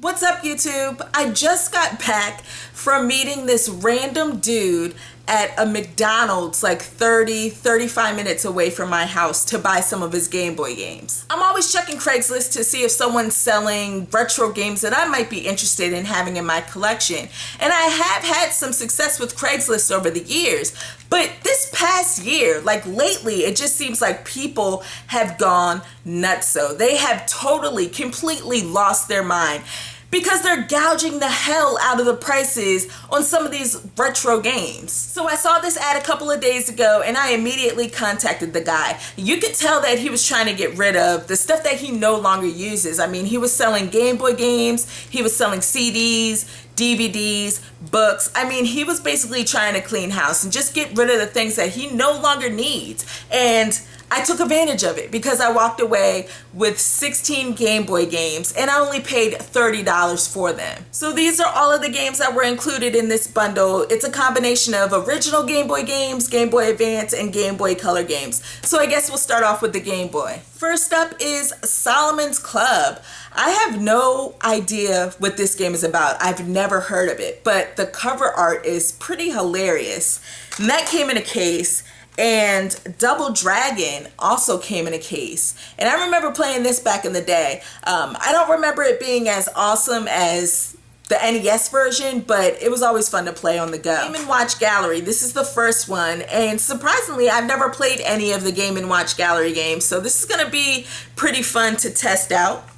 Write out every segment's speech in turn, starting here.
What's up, YouTube? I just got back from meeting this random dude at a McDonald's like 35 minutes away from my house to buy some of his Game Boy games. I'm always checking Craigslist to see if someone's selling retro games that I might be interested in having in my collection. And I have had some success with Craigslist over the years. But this past year, like lately, it just seems like people have gone nutso. They have totally, completely lost their mind, because they're gouging the hell out of the prices on some of these retro games. So I saw this ad a couple of days ago and I immediately contacted the guy. You could tell that he was trying to get rid of the stuff that he no longer uses. I mean, he was selling Game Boy games, he was selling CDs, DVDs, books. I mean, he was basically trying to clean house and just get rid of the things that he no longer needs. And I took advantage of it because I walked away with 16 Game Boy games and I only paid $30 for them. So these are all of the games that were included in this bundle. It's a combination of original Game Boy games, Game Boy Advance, and Game Boy Color games. So I guess we'll start off with the Game Boy. First up is Solomon's Club. I have no idea what this game is about. I've never heard of it, but the cover art is pretty hilarious. And that came in a case. And Double Dragon also came in a case. And I remember playing this back in the day. I don't remember it being as awesome as the NES version, but it was always fun to play on the go. Game & Watch Gallery, this is the first one. And surprisingly, I've never played any of the Game & Watch Gallery games, so this is gonna be pretty fun to test out.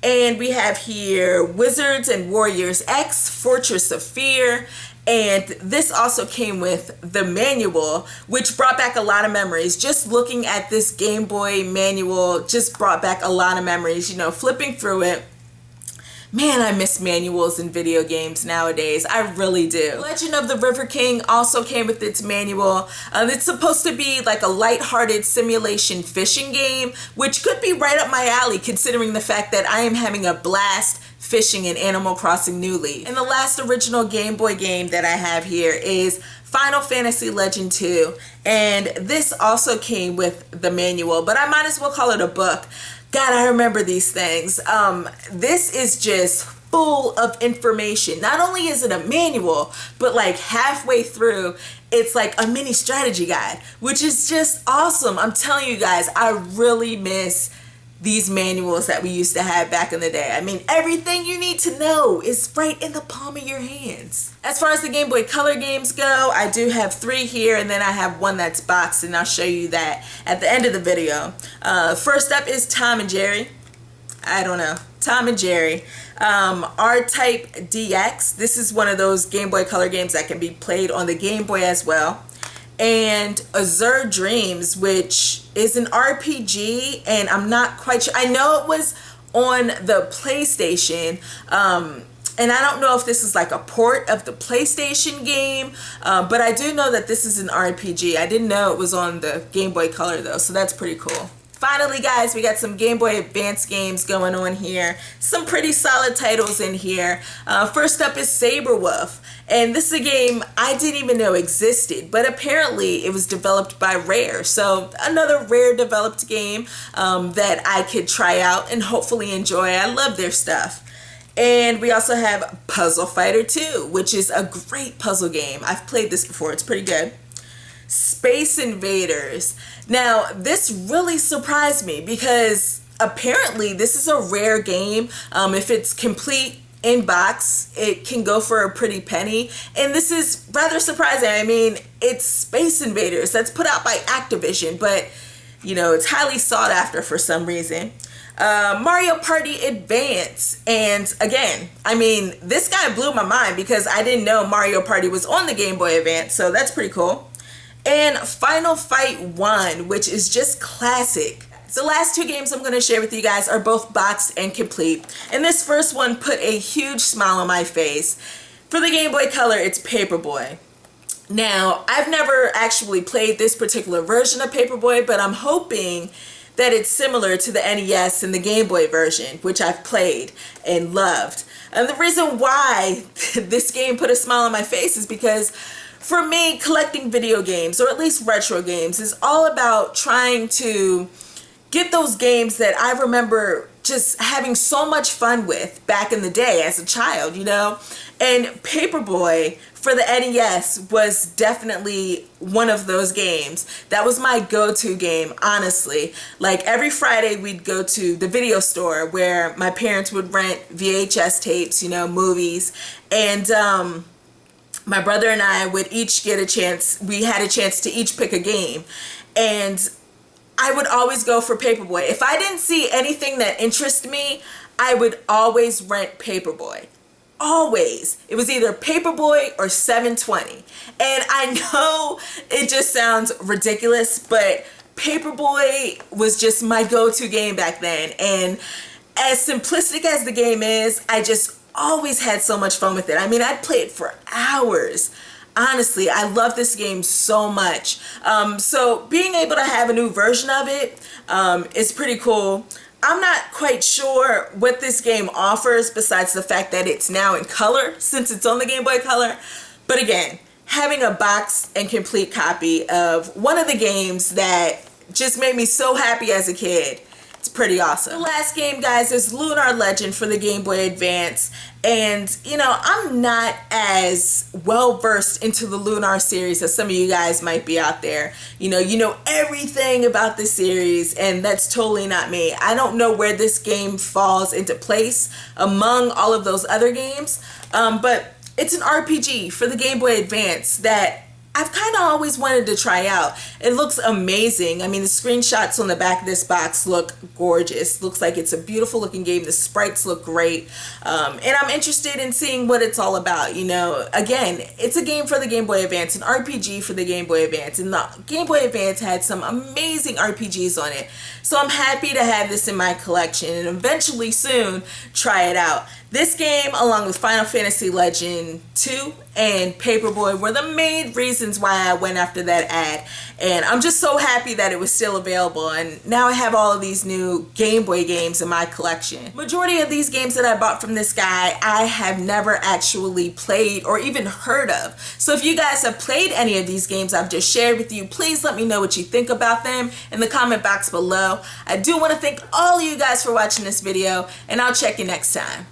And we have here Wizards and Warriors X, Fortress of Fear. And this also came with the manual, which brought back a lot of memories. Just looking at this Game Boy manual just brought back a lot of memories. You know, flipping through it, man, I miss manuals in video games nowadays. I really do. Legend of the River King also came with its manual. It's supposed to be like a lighthearted simulation fishing game, which could be right up my alley considering the fact that I am having a blast fishing in Animal Crossing New Leaf. And the last original Game Boy game that I have here is Final Fantasy Legend 2. And this also came with the manual, but I might as well call it a book. God, I remember these things. This is just full of information. Not only is it a manual, but like halfway through, it's like a mini strategy guide, which is just awesome. I'm telling you guys, I really miss these manuals that we used to have back in the day. I mean, everything you need to know is right in the palm of your hands. As far as the Game Boy Color games go, I do have 3 here, and then I have 1 that's boxed, and I'll show you that at the end of the video. First up is Tom and Jerry. I don't know. Tom and Jerry. R-Type DX. This is one of those Game Boy Color games that can be played on the Game Boy as well. And Azure Dreams, which is an RPG, and I'm not quite sure. I know it was on the PlayStation, and I don't know if this is like a port of the PlayStation game, but I do know that this is an RPG. I didn't know it was on the Game Boy Color though, so that's pretty cool. Finally, guys, we got some Game Boy Advance games going on here. Some pretty solid titles in here. First up is Sabre Wulf. And this is a game I didn't even know existed, but apparently it was developed by Rare. So another Rare developed game that I could try out and hopefully enjoy. I love their stuff. And we also have Puzzle Fighter 2, which is a great puzzle game. I've played this before. It's pretty good. Space Invaders. Now, this really surprised me because apparently this is a rare game. If it's complete in box, it can go for a pretty penny. And this is rather surprising. I mean, it's Space Invaders. That's put out by Activision, but you know, it's highly sought after for some reason. Mario Party Advance. And again, I mean, this guy blew my mind because I didn't know Mario Party was on the Game Boy Advance, so that's pretty cool. And Final Fight 1, which is just classic. The last 2 games I'm going to share with you guys are both boxed and complete. And this first one put a huge smile on my face. For the Game Boy Color, it's Paperboy. Now, I've never actually played this particular version of Paperboy, but I'm hoping that it's similar to the NES and the Game Boy version, which I've played and loved. And the reason why this game put a smile on my face is because for me, collecting video games, or at least retro games, is all about trying to get those games that I remember just having so much fun with back in the day as a child, you know? And Paperboy for the NES was definitely one of those games. That was my go-to game, honestly. Like every Friday we'd go to the video store where my parents would rent VHS tapes, you know, movies, and my brother and I would each get a chance, we had a chance to each pick a game, and I would always go for Paperboy. If I didn't see anything that interested me, I would always rent Paperboy. Always. It was either Paperboy or 720. And I know it just sounds ridiculous, but Paperboy was just my go-to game back then. And as simplistic as the game is, I just always had so much fun with it. I mean, I'd play it for hours. Honestly, I love this game so much. So being able to have a new version of it is pretty cool. I'm not quite sure what this game offers besides the fact that it's now in color since it's on the Game Boy Color. But again, having a box and complete copy of one of the games that just made me so happy as a kid, it's pretty awesome. The last game, guys, is Lunar Legend for the Game Boy Advance. And, you know, I'm not as well versed into the Lunar series as some of you guys might be out there. You know everything about the series, and that's totally not me. I don't know where this game falls into place among all of those other games, but it's an RPG for the Game Boy Advance that I've kind of always wanted to try out. It looks amazing. I mean, the screenshots on the back of this box look gorgeous. Looks like it's a beautiful looking game. The sprites look great. And I'm interested in seeing what it's all about. You know, again, it's a game for the Game Boy Advance, an RPG for the Game Boy Advance. And the Game Boy Advance had some amazing RPGs on it. So I'm happy to have this in my collection and eventually soon try it out. This game, along with Final Fantasy Legend 2 and Paperboy, were the main reasons why I went after that ad. And I'm just so happy that it was still available. And now I have all of these new Game Boy games in my collection. Majority of these games that I bought from this guy, I have never actually played or even heard of. So if you guys have played any of these games I've just shared with you, please let me know what you think about them in the comment box below. I do want to thank all of you guys for watching this video, and I'll check you next time.